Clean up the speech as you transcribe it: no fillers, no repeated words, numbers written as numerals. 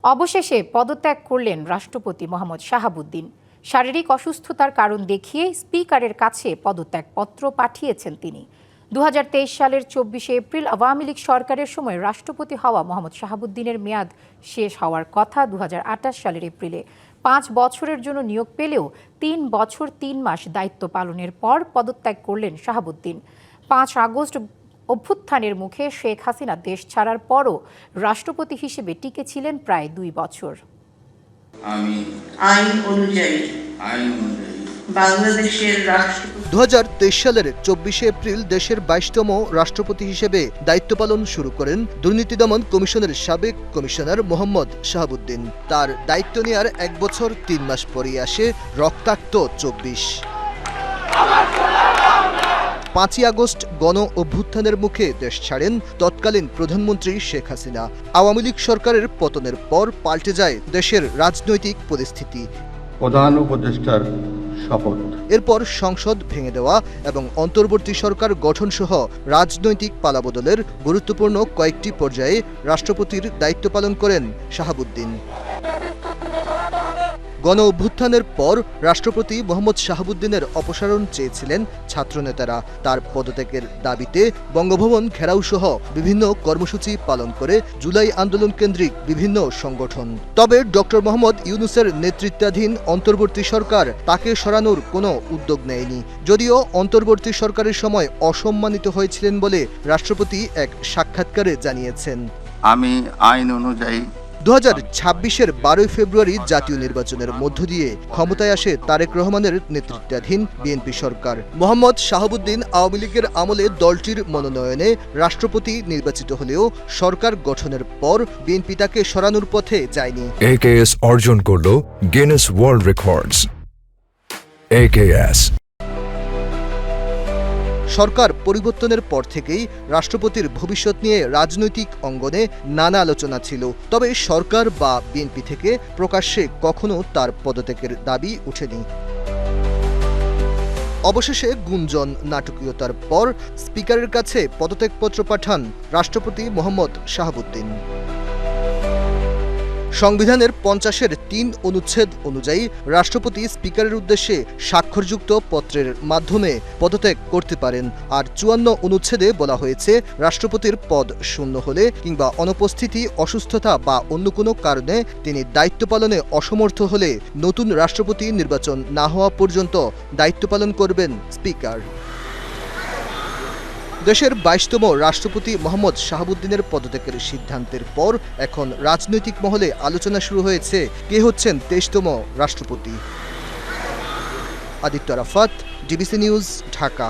অবশেষে পদত্যাগ করলেন রাষ্ট্রপতি মোহাম্মদ শাহাবুদ্দিন। শারীরিক অসুস্থতার কারণ দেখিয়ে স্পিকারের কাছে পদত্যাগপত্র পাঠিয়েছেন তিনি। 2023 সালের 24শে এপ্রিল আওয়ামী লীগ সরকারের সময় রাষ্ট্রপতি হওয়া মোহাম্মদ শাহাবুদ্দিনের মেয়াদ শেষ হওয়ার কথা 2028 সালের এপ্রিলে। 5 বছরের জন্য নিয়োগ পেলেও 3 বছর 3 মাস দায়িত্ব পালনের পর পদত্যাগ করলেন শাহাবুদ্দিন। 5 আগস্ট অভ্যুত্থানের মুখে শেখ হাসিনা দেশ ছাড়ার পরও রাষ্ট্রপতি হিসেবে টিকে ছিলেন প্রায় 2 বছর। আমি আইন অনুযায়ী বাংলাদেশের রাষ্ট্রপতি 2023 সালের 24শে এপ্রিল দেশের 22তম রাষ্ট্রপতি হিসেবে দায়িত্ব পালন শুরু করেন দুর্নীতি দমন কমিশনের সাবেক কমিশনার মোহাম্মদ শাহাবুদ্দিন। তার দায়িত্ব নেওয়ার 1 বছর 3 মাস পরই আসে রক্তাক্ত 24। 5ই আগস্ট গণ অভ্যুত্থানের মুখে দেশ ছাড়েন তৎকালীন প্রধানমন্ত্রী শেখ হাসিনা। আওয়ামী লীগ সরকারের পতনের পর পাল্টে যায় দেশের রাজনৈতিক পরিস্থিতি। প্রধান উপদেষ্টার শপথ, এরপর সংসদ ভেঙে দেওয়া এবং অন্তর্বর্তী সরকার গঠনসহ রাজনৈতিক পালাবদলের গুরুত্বপূর্ণ কয়েকটি পর্যায়ে রাষ্ট্রপতির দায়িত্ব পালন করেন শাহাবুদ্দিন। গণ অভ্যুত্থানের পর রাষ্ট্রপতি মোহাম্মদ শাহাবুদ্দিনের অপসারণ চেয়েছিলেন ছাত্রনেতারা। তার পদত্যাগের দাবিতে বঙ্গভবন ঘেরাও সহ বিভিন্ন কর্মসূচি পালন করে জুলাই আন্দোলন কেন্দ্রিক বিভিন্ন সংগঠন। তবে ডক্টর মোহাম্মদ ইউনূসের নেতৃত্বাধীন অন্তর্বর্তী সরকার তাকে সরানোর কোনো উদ্যোগ নেয়নি, যদিও অন্তর্বর্তী সরকারের সময় অসম্মানিত হয়েছিলেন বলে রাষ্ট্রপতি এক সাক্ষাৎকারে জানিয়েছেন। আমি আইন অনুযায়ী 2026-এর 12 ফেব্রুয়ারি জাতীয় নির্বাচনের মধ্য দিয়ে ক্ষমতায় আসে তারেক রহমানের নেতৃত্বাধীন বিএনপি সরকার। মোহাম্মদ শাহাবুদ্দিন আওয়ামী লীগের আমলে দলটির মনোনয়নে রাষ্ট্রপতি নির্বাচিত হলেও সরকার গঠনের পর বিএনপি তাকে সরানোর পথে যায়নি। AKS অর্জন করল গিনেস ওয়ার্ল্ড রেকর্ডস। AKS সরকার পরিবর্তনের পর থেকেই রাষ্ট্রপতির ভবিষ্যৎ নিয়ে রাজনৈতিক অঙ্গনে নানা আলোচনা ছিল, তবে সরকার বা বিএনপি থেকে প্রকাশ্যে কখনো তার পদত্যাগের দাবি ওঠেনি। অবশেষে গুঞ্জন নাটকীয়তার পর স্পিকারের কাছে পদত্যাগপত্র পাঠান রাষ্ট্রপতি মোহাম্মদ শাহাবুদ্দিন। সংবিধানের 50-এর 3 অনুচ্ছেদ অনুযায়ী রাষ্ট্রপতি স্পিকারের উদ্দেশ্যে স্বাক্ষরযুক্ত পত্রের মাধ্যমে পদত্যাগ করতে পারেন। আর 54 অনুচ্ছেদে বলা হয়েছে, রাষ্ট্রপতির পদ শূন্য হলে কিংবা অনুপস্থিতি, অসুস্থতা বা অন্য কোনো কারণে তিনি দায়িত্ব পালনে অসমর্থ হলে নতুন রাষ্ট্রপতি নির্বাচন না হওয়া পর্যন্ত দায়িত্ব পালন করবেন স্পিকার। দেশের 22তম রাষ্ট্রপতি মোহাম্মদ শাহাবুদ্দিনের পদত্যাগের সিদ্ধান্তের পর এখন রাজনৈতিক মহলে আলোচনা শুরু হয়েছে কে হচ্ছেন 23তম রাষ্ট্রপতি। Aditya Arafat, DBC news, Dhaka.